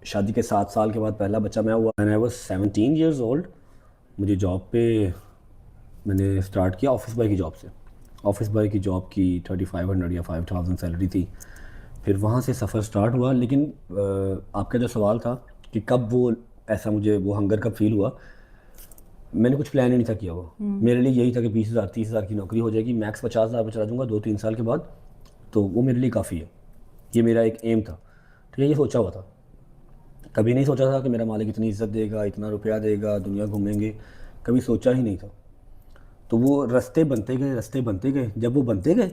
شادی کے 7 سال کے بعد پہلا بچہ میں ہوا. when I was 17 years old مجھے جاب پہ میں نے اسٹارٹ کیا آفس بوائے کی جاب سے. آفس بوائے کی جاب کی 3500 یا 5000 سیلری تھی. پھر وہاں سے سفر اسٹارٹ ہوا. لیکن آپ کا جو سوال تھا کہ کب وہ ایسا مجھے وہ ہنگر کب فیل ہوا, میں نے کچھ پلان ہی نہیں تھا کیا ہوا. میرے لیے یہی تھا کہ 20,000 30,000 کی نوکری ہو جائے گی, میکس 50,000 پہ چلا جاؤں گا 2-3 سال کے بعد, تو وہ میرے لیے کافی ہے. یہ میرا ایک ایم تھا. ٹھیک ہے, یہ سوچا ہوا تھا. کبھی نہیں سوچا تھا کہ میرا مالک اتنی عزت دے گا, اتنا روپیہ دے گا, دنیا گھومیں گے, کبھی سوچا ہی نہیں تھا. تو وہ رستے بنتے گئے. جب وہ بنتے گئے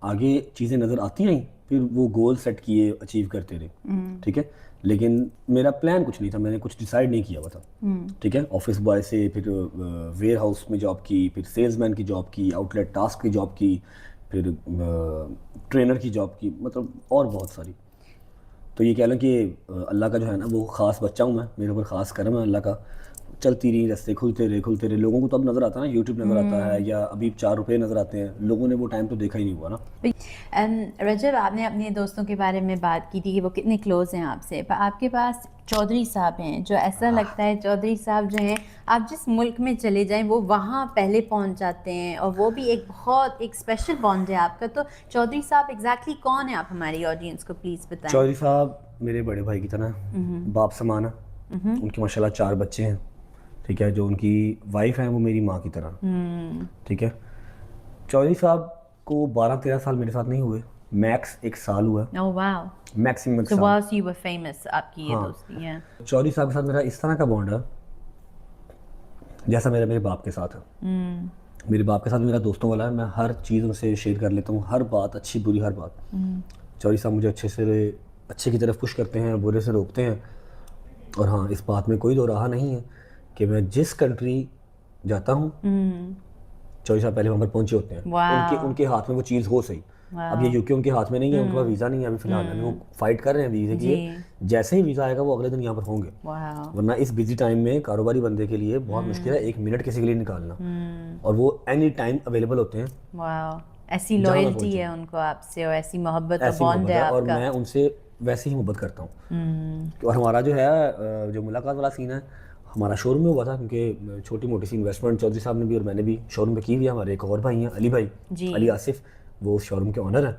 آگے چیزیں نظر آتی رہیں, پھر وہ گول سیٹ کیے, اچیو کرتے رہے. ٹھیک ہے, لیکن میرا پلان کچھ نہیں تھا, میں نے کچھ ڈیسائیڈ نہیں کیا ہوا تھا. ٹھیک ہے, آفس بوائے سے پھر ویئر ہاؤس میں جاب کی, پھر سیلز مین کی جاب کی, آؤٹ لیٹ ٹاسک کی جاب کی, پھر ٹرینر کی جاب کی, مطلب اور بہت ساری. تو یہ کہہ لیں کہ اللہ کا جو ہے نا وہ خاص بچہ ہوں میں, میرے اوپر خاص کرم ہے اللہ کا. چلتی رہی, رستے کھلتے رہے. لوگوں کو تو اب نظر آتا ہے نا, یوٹیوب نظر آتا ہے, یا ابھی 4 روپے نظر آتے ہیں. لوگوں نے وہ ٹائم تو دیکھا ہی نہیں ہوا نا. رجب, آپ نے اپنے دوستوں کے بارے میں بات کی تھی کہ وہ کتنے کلوز ہیں آپ سے, پر آپ کے پاس چودھری صاحب ہیں جو ایسا لگتا ہے چودھری صاحب جو ہیں آپ جس ملک میں چلے جائیں وہ وہاں پہلے پہنچ جاتے ہیں, اور وہ بھی ایک بہت ایک اسپیشل بانڈ ہے آپ کا. تو چودھری صاحب ایگزیکٹلی کون ہیں, آپ ہماری آڈینس کو پلیز بتائیں. چودھری صاحب میرے بڑے بھائی کی طرح, باپ سمان ہے. ان کے ماشاء اللہ 4 بچے ہیں. ٹھیک ہے, جو ان کی وائف ہیں وہ میری ماں کی طرح. ٹھیک ہے, چودھری صاحب کو 12-13 سال میرے ساتھ نہیں ہوئے, میکس 1 سال ہوا. Oh wow. Maximum So whilst you were famous, آپ کی یہ دوستی ہے. چودھری صاحب کے ساتھ میرا اس طرح کا بانڈ ہے جیسا میرے باپ کے ساتھ ہے. میرے باپ کے ساتھ میرا دوستوں والا ہے, میں ہر چیز ان سے شیئر کر لیتا ہوں, ہر بات, اچھی بری ہر بات. چودھری صاحب مجھے اچھے کی طرف پش کرتے ہیں, برے سے روکتے ہیں. اور ہاں, اس بات میں کوئی دو راہ نہیں ہے کہ میں جس کنٹری جاتا ہوں چودھری صاحب پہلے وہاں پر پہنچے ہوتے ہیں. ان کے ہاتھ میں وہ چیز ہو صحیح. اب یہ یوکے ان کے ہاتھ میں نہیں ہے, ان کے پاس ویزا نہیں ہے ابھی فی الحال, ابھی وہ فائٹ کر رہے ہیں ویزے کے لیے. جیسے ہی ویزا آئے گا وہ اگلے دن یہاں پر ہوں گے. ورنہ اس بزی ٹائم میں کاروباری بندے کے لیے بہت مشکل ہے 1 منٹ کسی کے لیے نکالنا, اور وہ اینی ٹائم اویلیبل ہوتے ہیں. ایسی لوئلٹی ہے ان کو آپ سے, اور ایسی محبت اور بانڈ ہے آپ کا. اور میں ان سے ویسے ہی محبت کرتا ہوں. اور ہمارا جو ہے جو ملاقات والا سین ہے, ہمارا شو روم میں ہوا تھا, کیونکہ چھوٹی موٹی سی انویسٹمنٹ چودھری صاحب نے بھی اور میں نے بھی شو روم پہ کی ہوئی ہے. ہمارے ایک اور بھائی ہیں علی بھائی, علی آصف, وہ اس شو روم کے آنر ہیں.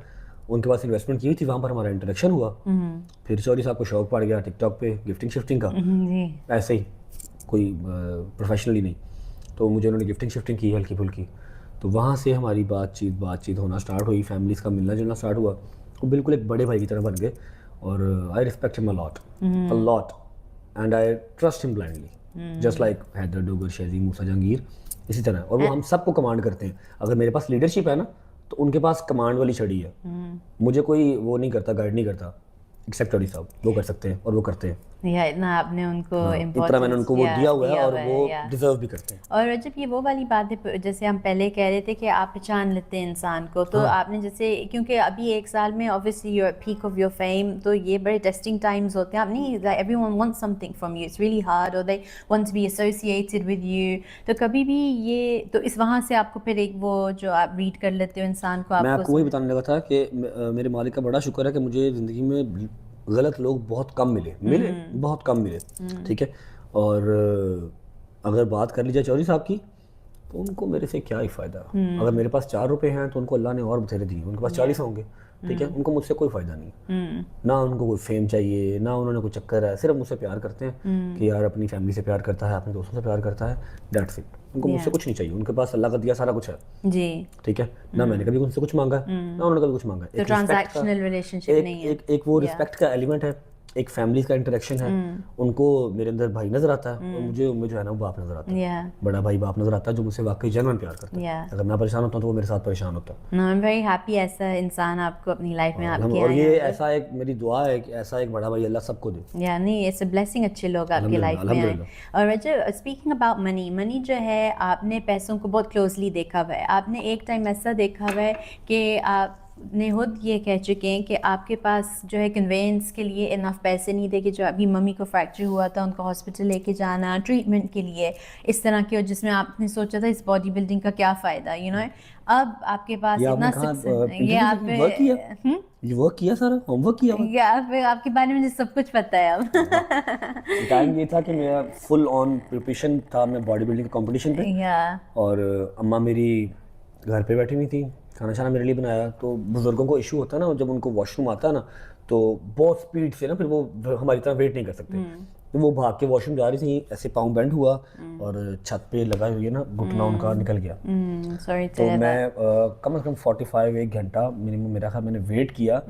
ان کے پاس انویسٹمنٹ کی ہوئی تھی, وہاں پر ہمارا انٹریکشن ہوا. پھر چودھری صاحب کو شوق پڑ گیا ٹک ٹاک پہ گفٹنگ شفٹنگ کا, ایسے ہی کوئی پروفیشنلی نہیں. تو مجھے انہوں نے گفٹنگ شفٹنگ کی ہلکی پھلکی, تو وہاں سے ہماری بات چیت ہونا اسٹارٹ ہوئی, فیملیز کا ملنا جلنا اسٹارٹ ہوا. وہ بالکل ایک بڑے بھائی کی طرح بن گئے, اور I respect him a lot and I trust him blindly, just like Haider, Dogar, Shezy, Musa, Jahangir, اسی طرح. اور وہ ہم سب کو کمانڈ کرتے ہیں. اگر میرے پاس لیڈرشپ ہے نا تو ان کے پاس کمانڈ والی چھڑی ہے. مجھے کوئی وہ نہیں کرتا, گائیڈ نہیں کرتا, ایکسیپٹ چودھری صاحب. وہ کر سکتے ہیں اور وہ کرتے ہیں. اتنا آپ نے ان کو اتنا میں نے ان کو وہ دیا ہوا ہے, اور وہ ڈیزرو بھی کرتے ہیں. اور جب یہ وہ والی بات ہے جیسے ہم پہلے کہہ رہے تھے کہ آپ پہچان لیتے ہیں انسان کو, تو آپ نے جیسے کیونکہ ابھی 1 سال میں obviously you're at peak of your fame, تو یہ بڑے ٹیسٹنگ ٹائمز ہوتے ہیں. آپ نہیں, everyone wants something from you, it's really hard, or they want to be associated with you. تو کبھی بھی یہ تو اس وہاں سے آپ کو پھر ایک وہ جو آپ ریڈ کر لیتے ہو انسان کو. میں آپ کو وہی بتانے لگا تھا کہ میرے مالک کا بڑا شکر ہے کہ مجھے زندگی میں غلط لوگ بہت کم ملے بہت کم ملے. ٹھیک ہے, اور اگر بات کر لی جائے چودھری صاحب کی تو ان کو میرے سے کیا ہی فائدہ. اگر میرے پاس 4 روپے ہیں تو ان کو اللہ نے اور بتھیرے دیے, ان کے پاس 40 ہوں گے. ٹھیک ہے, ان کو مجھ سے کوئی فائدہ نہیں, نہ ان کو کوئی فیم چاہیے, نہ انہوں نے کوئی چکر ہے. صرف مجھ سے پیار کرتے ہیں کہ یار اپنی فیملی سے پیار کرتا ہے, اپنے دوستوں سے پیار کرتا ہے, دیٹس اٹ. ان کو مجھ سے کچھ نہیں چاہیے, ان کے پاس اللہ کا دیا سارا کچھ ہے. جی ٹھیک ہے, نہ میں نے کبھی ان سے کچھ مانگا, نہ انہوں نے کبھی کچھ مانگا. تو ٹرانزیکشنل ریلیشن شپ نہیں ہے, ایک وہ رسپیکٹ کا ایلیمنٹ ہے, ایک فیملیز کا انٹریکشن ہے. ان کو میرے اندر بھائی نظر آتا ہے, اور مجھے جو ہے نا وہ باپ نظر آتا ہے, بڑا بھائی باپ نظر آتا ہے جو مجھ سے واقعی جنون پیار کرتا ہے. اگر میں پریشان ہوتا ہوں تو وہ میرے ساتھ پریشان ہوتا ہے. No, I'm very happy ایسا انسان آپ کو اپنی لائف میں آپ کے اور یہ ایسا ایک میری دعا ہے کہ ایسا ایک بڑا بھائی اللہ سب کو دے. نہیں, اٹس اے بلیسنگ, اچھے لوگ آپ کی لائف میں آئے. اور اسپیکنگ اباؤٹ منی جو ہے, آپ نے پیسوں کو بہت کلوزلی دیکھا ہوا ہے. آپ نے ایک ٹائم ایسا دیکھا ہوا ہے کہ آپ نے خود یہ کہہ چکے ہیں کہ آپ کے پاس جو ہے کنوینس کے لیے انف پیسے نہیں تھے کہ جو ابھی ممی کو فریکچر ہوا تھا ان کو ہاسپٹل لے کے جانا ٹریٹمنٹ کے لیے اس طرح کی، اور جس میں آپ نے سوچا تھا اس باڈی بلڈنگ کا کیا فائدہ، یو نو. اب آپ کے پاس اتنا یہ آپ یہ ورک کیا سارا ہوم ورک کیا آپ کے بارے میں سب کچھ پتہ ہے اب. ٹائم یہ تھا کہ میرا فل آن پریپریشن تھا، میں باڈی بلڈنگ کے کمپٹیشن پہ، اور اماں میری گھر پہ بیٹھی ہوئی تھی، کھانا شانا میرے لیے بنایا. تو بزرگوں کو ایشو ہوتا ہے نا، جب ان کو واش روم آتا ہے نا تو بہت اسپیڈ سے نا پھر وہ ہماری طرح ویٹ نہیں کر سکتے، تو وہ بھاگ کے واش روم جا رہی تھی، ایسے پاؤں بینڈ ہوا اور چھت پہ لگا ہوئی ہے نا گھٹنا ان کا نکل گیا. تو میں کم از کم 45 ایک گھنٹہ میرا خیال میں نے ویٹ کیا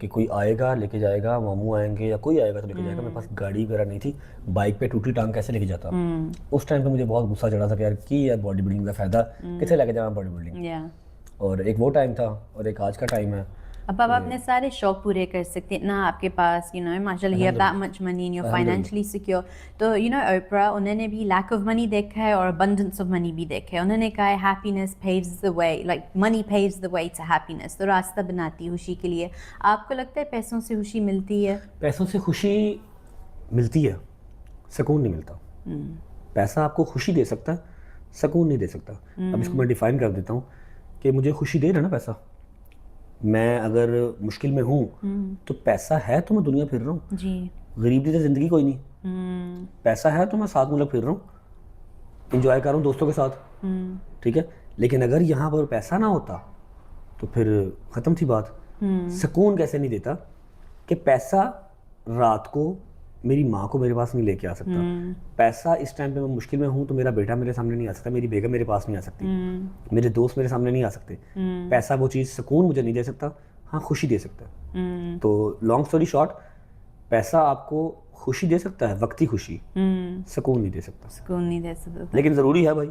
کہ کوئی آئے گا لے کے جائے گا، ماموں آئیں گے یا کوئی آئے گا تو لے کے جائے گا. میرے پاس گاڑی وغیرہ نہیں تھی، بائک پہ ٹوٹی ٹانگ کیسے لے کے جاتا. اس ٹائم پہ مجھے بہت غصہ چڑھا تھا کہ یار کی یار باڈی بلڈنگ کا فائدہ کسے لے کے جانا باڈی بلڈنگ. اور ایک وہ ٹائم تھا اور ایک آج کا ٹائم ہے. اب آپ اپنے سارے شوق پورے کر سکتے ہیں، اتنا آپ کے پاس یو نو ماشاء اللہ، you have that much money and you're financially secure. تو یو نو اوپرا انہوں نے بھی لیک آف منی دیکھا ہے اور abundance of money بھی دیکھا ہے. انہوں نے کہا ہے happiness paves the way, like money paves the way to happiness. تو راستہ بناتی ہے خوشی کے لیے. آپ کو لگتا ہے پیسوں سے خوشی ملتی ہے؟ پیسوں سے خوشی ملتی ہے، سکون نہیں ملتا. پیسہ آپ کو خوشی دے سکتا ہے، سکون نہیں دے سکتا. اب اس کو میں ڈیفائن کر دیتا ہوں کہ مجھے خوشی دے رہا نا پیسہ. میں اگر مشکل میں ہوں تو پیسہ ہے تو میں دنیا پھر رہا ہوں جی، غریبی سے زندگی کوئی نہیں. پیسہ ہے تو میں 7 ملک پھر رہا ہوں، انجوائے کر رہا ہوں دوستوں کے ساتھ، ٹھیک ہے. لیکن اگر یہاں پر پیسہ نہ ہوتا تو پھر ختم تھی بات. سکون کیسے نہیں دیتا کہ پیسہ رات کو میری ماں کو میرے پاس نہیں لے کے آ سکتا. پیسہ اس ٹائم پہ میں مشکل میں ہوں تو میرا بیٹا میرے سامنے نہیں آ سکتا، میری بیگم میرے پاس نہیں آ سکتی، میرے دوست میرے سامنے نہیں آ سکتے. پیسہ وہ چیز سکون مجھے نہیں دے سکتا، ہاں خوشی دے سکتا ہے. تو لانگ اسٹوری شارٹ، پیسہ آپ کو خوشی دے سکتا ہے، وقتی خوشی، سکون نہیں دے سکتا. سکون نہیں دے سکتا لیکن ضروری ہے بھائی.